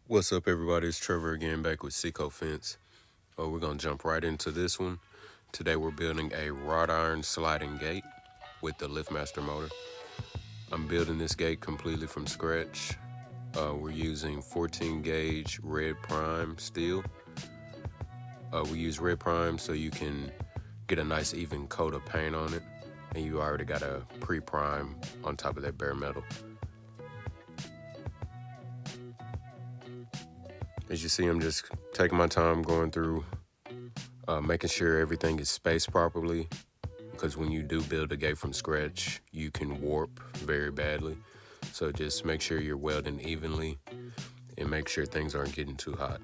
What's up, everybody? It's Trevor again, back with Seco Fence. We're gonna jump right into this one. Today we're building a wrought iron sliding gate with the LiftMaster motor. I'm building this gate completely from scratch. We're using 14 gauge red prime steel. We use red prime so you can get a nice even coat of paint on it, and you already got a pre-prime on top of that bare metal. As you see, I'm just taking my time going through, making sure everything is spaced properly, because when you do build a gate from scratch, you can warp very badly. So just make sure you're welding evenly and make sure things aren't getting too hot.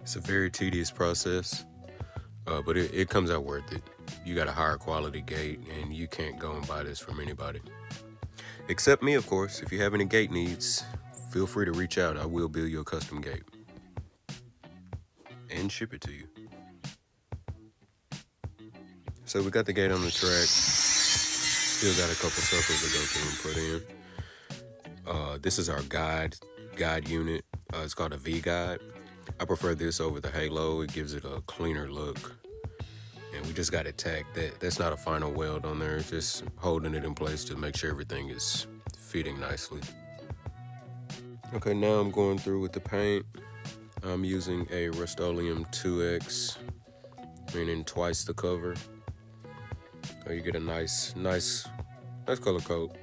It's a very tedious process, but it comes out worth it. You got a higher quality gate, and you can't go and buy this from anybody. Except me, of course. If you have any gate needs, feel free to reach out. I will build you a custom gate and ship it to you. So we got the gate on the track. Still got a couple circles to go through and put in. This is our guide unit. It's called a V-guide. I prefer this over the Halo. It gives it a cleaner look. And we just got it tacked. That's not a final weld on there. It's just holding it in place to make sure everything is fitting nicely. Okay, now I'm going through with the paint. I'm using a Rust-Oleum 2X, meaning twice the cover. You get a nice color coat.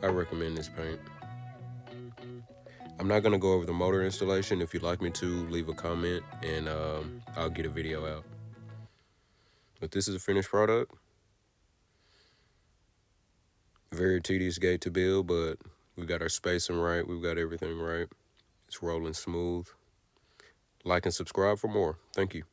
I recommend this paint. I'm not gonna go over the motor installation. If you'd like me to, leave a comment and I'll get a video out. But this is a finished product. Very tedious gate to build, but we got our spacing right. We've got everything right. It's rolling smooth. Like and subscribe for more. Thank you.